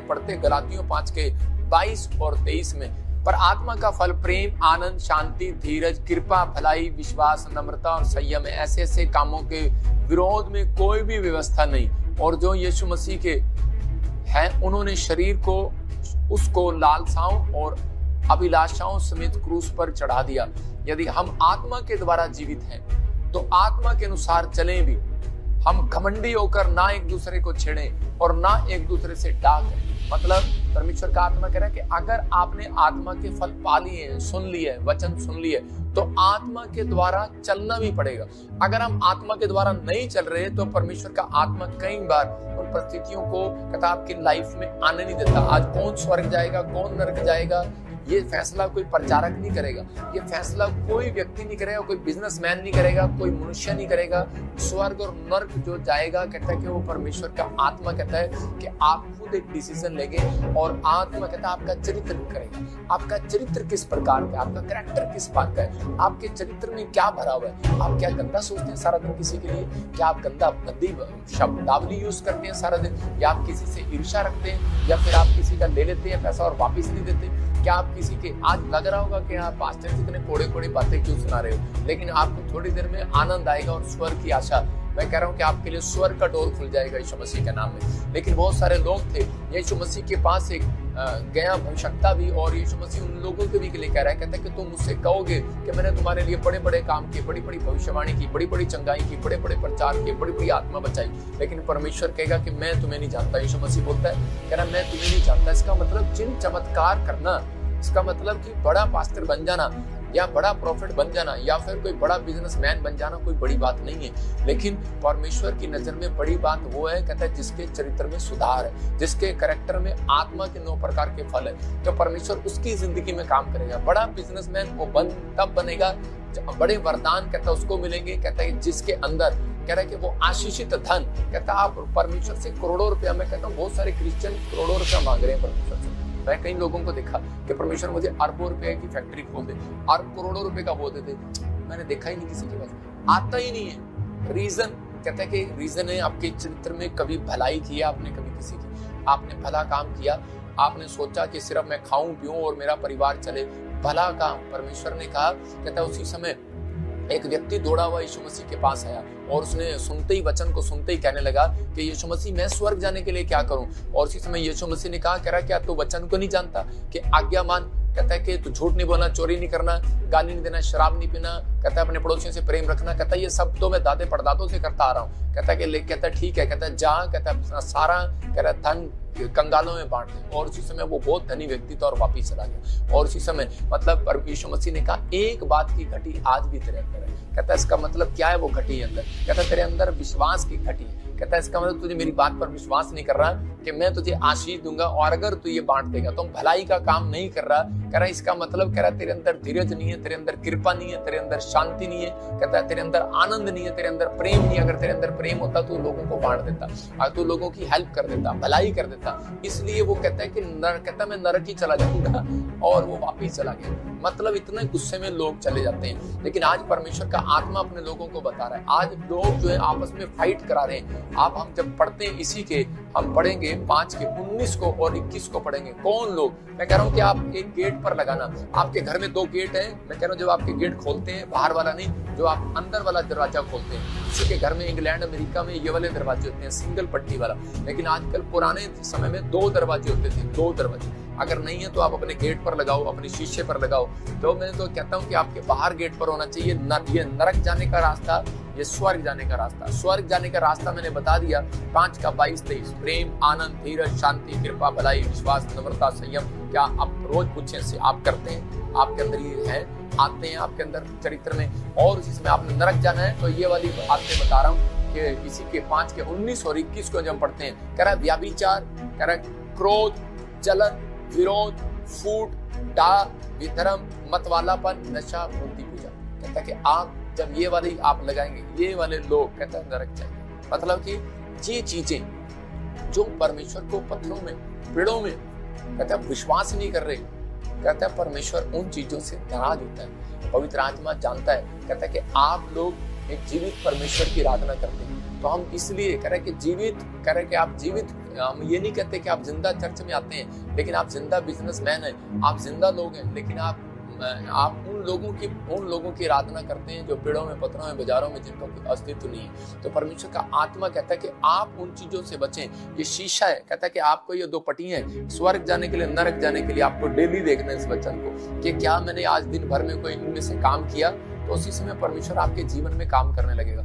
हम पढ़ते गलातियों 5 के 22 और 23 में, पर आत्मा का फल प्रेम, आनंद, शांति, धीरज, कृपा, भलाई, विश्वास, नम्रता और संयम है। ऐसे ऐसे कामों के विरोध में कोई भी व्यवस्था नहीं। और जो यीशु मसीह के हैं, उन्होंने शरीर को उसको लालसाओं और अभिलाषाओं समेत क्रूस पर चढ़ा दिया। यदि हम आत्मा के द्वारा जीवित हैं तो आत्मा के अनुसार चलें भी। हम घमंडी होकर ना एक दूसरे को छेड़ें और ना एक दूसरे से डाकें। मतलब परमेश्वर का आत्मा कह रहा है कि अगर आपने आत्मा के फल पा लिए हैं, सुन लिए, वचन सुन लिए, तो आत्मा के द्वारा चलना भी पड़ेगा। अगर हम आत्मा के द्वारा नहीं चल रहे तो परमेश्वर का आत्मा कई बार उन परिस्थितियों को कहता आपकी लाइफ में आने नहीं देता। आज कौन स्वर्ग जाएगा, कौन नरक जाएगा, ये फैसला कोई प्रचारक नहीं करेगा, ये फैसला कोई व्यक्ति नहीं करेगा, कोई बिजनेसमैन नहीं करेगा, कोई मनुष्य नहीं करेगा। स्वर्ग और नर्क जो जाएगा, कहता है कि वो परमेश्वर का आत्मा कहता है कि आप खुद एक डिसीजन लेंगे और आत्मा कहता है आपका चरित्र करेगा। आपका चरित्र किस प्रकार का, आपका कैरेक्टर किस बात का है, आपके चरित्र में क्या भरा हुआ है। आप क्या गंदा सोचते हैं सारा दिन किसी के लिए, क्या आप गंदा भद्दी शब्दावली यूज करते हैं सारा दिन, या आप किसी से ईर्ष्या रखते हैं, या फिर आप किसी का ले लेते हैं पैसा और वापिस नहीं देते। क्या आप किसी के, आज लग रहा होगा कि आप पास्टर कितने कोड़े कोड़े बातें क्यों सुना रहे हो, लेकिन आपको थोड़ी देर में आनंद आएगा और स्वर्ग की आशा। मैं कह रहा हूं कि आपके लिए स्वर्ग का डोर खुल जाएगा यीशु मसीह के नाम में। लेकिन बहुत सारे लोग थे, यीशु मसीह के पास एक गया भविष्यवक्ता भी, और यीशु मसीह उन लोगों के भी के लिए कह रहा है, कहता है कि तुम मुझसे कहोगे कि मैंने तुम्हारे लिए बड़े बड़े काम किए, बड़ी बड़ी भविष्यवाणी की, बड़ी बड़ी चंगाई की, बड़े बड़े प्रचार किए, बड़ी बड़ी आत्मा बचाई, लेकिन परमेश्वर कहेगा कि मैं तुम्हें नहीं जानता। यीशु मसीह बोलता है, कह रहा मैं तुम्हें नहीं जानता। इसका मतलब चिन्ह चमत्कार करना, इसका मतलब कि बड़ा पास्टर बन जाना या बड़ा प्रॉफिट बन जाना या फिर कोई बड़ा बिजनेसमैन बन जाना कोई बड़ी बात नहीं है। लेकिन परमेश्वर की नजर में बड़ी बात वो है, कहता है जिसके चरित्र में सुधार है, जिसके कैरेक्टर में आत्मा के 9 प्रकार के फल है, तो परमेश्वर उसकी जिंदगी में काम करेगा। बड़ा बिजनेसमैन वो तब बनेगा, बड़े वरदान कहता है उसको मिलेंगे, कहता है जिसके अंदर कह रहा है कि वो आशीषित धन, कहता है आप परमेश्वर से करोड़ों रुपया, मैं कहता हूँ बहुत सारे क्रिश्चियन करोड़ों रुपया मांग रहे हैं परमेश्वर से। मैं कई लोगों को देखा कि परमेश्वर मुझे अरबों रुपए की फैक्ट्री खोल दे, अरब करोड़ों रुपए का वो दे दे, मैंने देखा ही नहीं किसी के पास, आता ही नहीं है। रीजन कहता है कि रीजन है आपके चरित्र में कभी भलाई की है आपने, कभी किसी की, आपने भला काम किया, आपने सोचा कि सिर्फ मैं खाऊं पीऊं और मेरा परिवार चले, भला काम। परमेश्वर ने कहा, कहता है उसी समय एक व्यक्ति दौड़ा हुआ यीशु मसीह के पास आया और उसने सुनते ही, वचन को सुनते ही कहने लगा कि यीशु मसीह मैं स्वर्ग जाने के लिए क्या करूं। और उसी समय यीशु मसीह ने कहा, कह रहा क्या तू वचन को नहीं जानता कि आज्ञा मान, कहता है कि तू झूठ नहीं बोलना, चोरी नहीं करना, गाली नहीं देना, शराब नहीं पीना, कहता है अपने पड़ोसियों से प्रेम रखना, कहता है ये सब तो मैं दादे परदादों से करता आ रहा हूँ। कहता है कि कहता है ठीक है, कहता है जा, कहता है सारा कह रहा धन कंगालों में बांट दे। और उसी समय वो बहुत धनी व्यक्ति था और वापिस चला गया। और उसी समय मतलब यीशु मसीह ने कहा एक बात की घटी आज भी तेरे अंदर है। कहता है इसका मतलब क्या है वो घटी अंदर, कहता है तेरे अंदर विश्वास की घटी है। कहता है इसका मतलब तुझे मेरी बात पर विश्वास नहीं कर रहा कि मैं तुझे आशीष दूंगा और अगर तू ये बांट देगा तो भलाई का काम नहीं कर रहा। कह रहा इसका मतलब, कह रहा तेरे अंदर धीरज नहीं है, तेरे अंदर कृपा नहीं है, तेरे अंदर शांति नहीं है, कहता है तेरे अंदर आनंद नहीं है, तेरे अंदर प्रेम नहीं है। अगर तेरे अंदर प्रेम होता तो लोगों को बांट देता, अगर तू लोगों की हेल्प कर देता, भलाई कर देता। इसलिए वो कहता है कि कहता मैं नरक ही चला जाऊंगा, और वो वापिस चला गया। मतलब इतने गुस्से में लोग चले जाते हैं। लेकिन आज परमेश्वर का आत्मा अपने लोगों को बता रहा है, आज लोग जो है आपस में फाइट करा रहे हैं। आप हम जब पढ़ते हैं इसी के, हम पढ़ेंगे 5 के 19 को और 21 को पढ़ेंगे। कौन लोग, मैं कह रहा हूँ कि आप एक गेट पर लगाना, आपके घर में 2 गेट है। मैं कह रहा हूँ जब आपके गेट खोलते हैं, बाहर वाला नहीं, जो आप अंदर वाला दरवाजा खोलते हैं। किसी के घर में इंग्लैंड अमेरिका में ये वाले दरवाजे होते हैं, सिंगल पट्टी वाला। लेकिन आजकल पुराने समय में 2 दरवाजे होते थे, 2 दरवाजे। अगर नहीं है तो आप अपने गेट पर लगाओ, अपने शीशे पर लगाओ। तो मैं तो कहता हूँ कि आपके बाहर गेट पर होना चाहिए। ये नरक जाने का रास्ता, ये स्वर्ग जाने का रास्ता। स्वर्ग जाने का रास्ता मैंने बता दिया, 5 का 22-23, प्रेम, आनंद, धीरज, शांति, कृपा, भलाई, विश्वास, नम्रता, संयम। क्या आप रोज पूछे से आप करते हैं? आपके अंदर ये है, आते हैं आपके अंदर चरित्र में। और इसमें आपने नरक जाना है तो ये वाली आपने बता रहा हूँ कि इसी के 5 के 19 और 21 को जब पढ़ते हैं, कह रहा है व्याभिचार, कह रहा है क्रोध, जलन, विरोध, फूट, डाह, विधर्म, मतवालापन, नशा, मूर्ति पूजा। कहता है कि आप जब ये वाली आप लगाएंगे, ये वाले लोग कहता है नरक जाएंगे। मतलब कि ये चीजें जो परमेश्वर को पत्थरों में, पेड़ों में कहता है विश्वास नहीं कर रहे, कहता है परमेश्वर उन चीजों से नाराज होता है। पवित्र आत्मा जानता है, कहता है कि आप लोग एक जीवित परमेश्वर की आराधना करते हैं। तो हम इसलिए कह रहे कि जीवित, कह रहे कि आप जीवित हम ये नहीं कहते कि आप जिंदा चर्च में आते हैं, लेकिन आप जिंदा बिजनेसमैन हैं, आप जिंदा लोग हैं, लेकिन आप उन लोगों की आराधना करते हैं जो पेड़ों में, पत्थरों में, बाजारों में, जिनका कोई अस्तित्व नहीं है। तो परमेश्वर का आत्मा कहता है कि आप उन चीजों से बचें। ये शीशा है, कहता है कि आपको ये 2 पट्टियां हैं, स्वर्ग जाने के लिए, नरक जाने के लिए। आपको डेली देखना है इस वचन को कि क्या मैंने आज दिन भर में कोई इनमें से काम किया, तो उसी समय परमेश्वर आपके जीवन में काम करने लगेगा।